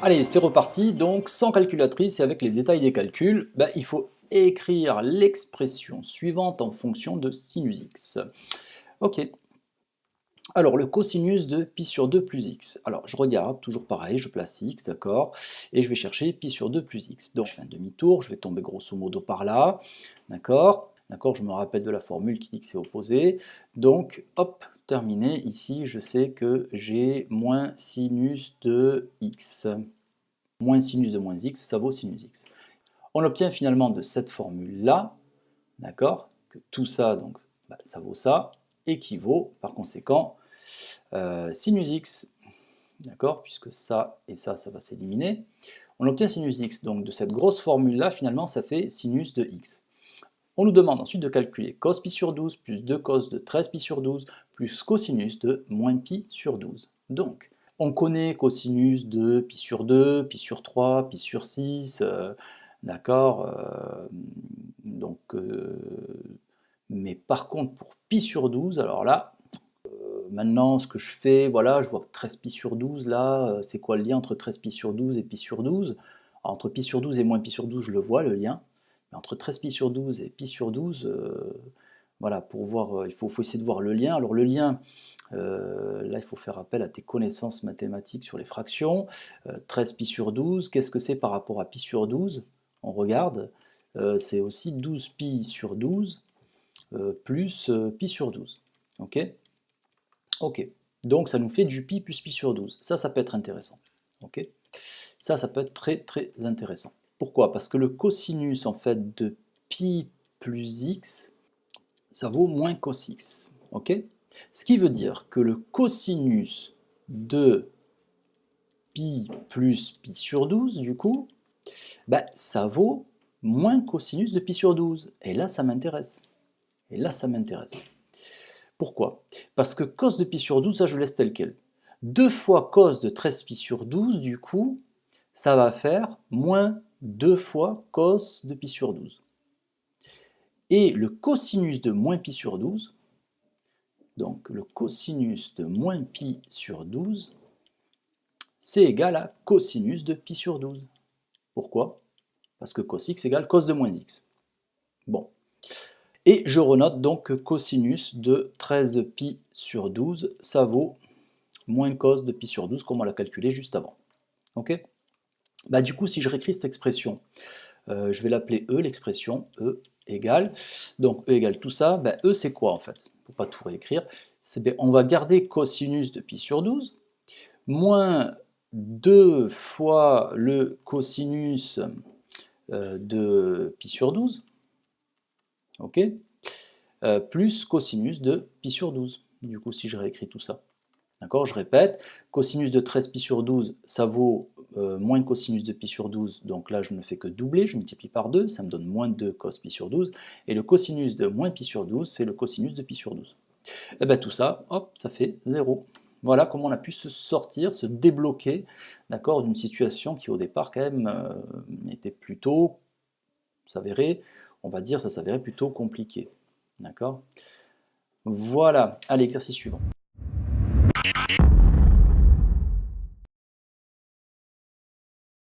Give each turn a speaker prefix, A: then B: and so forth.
A: Allez, c'est reparti, donc sans calculatrice et avec les détails des calculs, il faut écrire l'expression suivante en fonction de sinus x. Ok, alors le cosinus de pi sur 2 plus x. Alors je regarde, toujours pareil, je place x, d'accord, et je vais chercher pi sur 2 plus x. Donc je fais un demi-tour, je vais tomber grosso modo par là, d'accord. D'accord, je me rappelle de la formule qui dit que c'est opposé. Donc, hop, terminé. Ici, je sais que j'ai moins sinus de x. Moins sinus de moins x, ça vaut sinus x. On obtient finalement de cette formule-là, d'accord, que tout ça, donc, ça vaut ça, équivaut par conséquent sinus x, d'accord, puisque ça et ça va s'éliminer. On obtient sinus x, donc de cette grosse formule-là, finalement, ça fait sinus de x. On nous demande ensuite de calculer cos pi sur 12 plus 2 cos de 13 pi sur 12 plus cosinus de moins pi sur 12. Donc, on connaît cosinus de pi sur 2, pi sur 3, pi sur 6, d'accord, mais par contre pour pi sur 12, alors là, maintenant ce que je fais, voilà, je vois que 13 pi sur 12 là, c'est quoi le lien entre 13 pi sur 12 et pi sur 12? Alors, entre pi sur 12 et moins pi sur 12, je le vois le lien, mais entre 13 pi sur 12 et pi sur 12, voilà, pour voir, il faut essayer de voir le lien. Alors le lien, là il faut faire appel à tes connaissances mathématiques sur les fractions. 13 pi sur 12, qu'est-ce que c'est par rapport à pi sur 12? On regarde, c'est aussi 12 pi sur 12 plus pi sur 12. Ok? Ok. Donc ça nous fait du pi plus pi sur 12. Ça peut être intéressant. Ok? Ça peut être très très intéressant. Pourquoi? Parce que le cosinus en fait de pi plus x, ça vaut moins cos x. Ok? Ce qui veut dire que le cosinus de pi plus pi sur 12, du coup, ça vaut moins cosinus de pi sur 12. Et là, ça m'intéresse. Et là, ça m'intéresse. Pourquoi? Parce que cos de pi sur 12, ça, je laisse tel quel. 2 fois cos de 13 pi sur 12, du coup, ça va faire moins 2 fois cos de pi sur 12. Et le cosinus de moins pi sur 12, donc le cosinus de moins pi sur 12, c'est égal à cosinus de pi sur 12. Pourquoi? Parce que cos x égale cos de moins x. Bon. Et je renote donc que cosinus de 13 pi sur 12, ça vaut moins cos de pi sur 12, comme on l'a calculé juste avant. Ok? Du coup, si je réécris cette expression, je vais l'appeler E, l'expression E égale, donc E égale tout ça, E c'est quoi en fait? Pour pas tout réécrire, on va garder cosinus de pi sur 12, moins 2 fois le cosinus de pi sur 12, ok, plus cosinus de pi sur 12, du coup si je réécris tout ça. D'accord, je répète, cosinus de 13 pi sur 12, ça vaut moins cosinus de pi sur 12, donc là je ne fais que doubler, je multiplie par 2, ça me donne moins 2 cos pi sur 12, et le cosinus de moins pi sur 12, c'est le cosinus de pi sur 12. Et bien tout ça, hop, ça fait 0. Voilà comment on a pu se sortir, se débloquer, d'accord, d'une situation qui au départ quand même était plutôt, s'avérait, on va dire, ça s'avérait plutôt compliqué. D'accord? Voilà, allez, exercice suivant.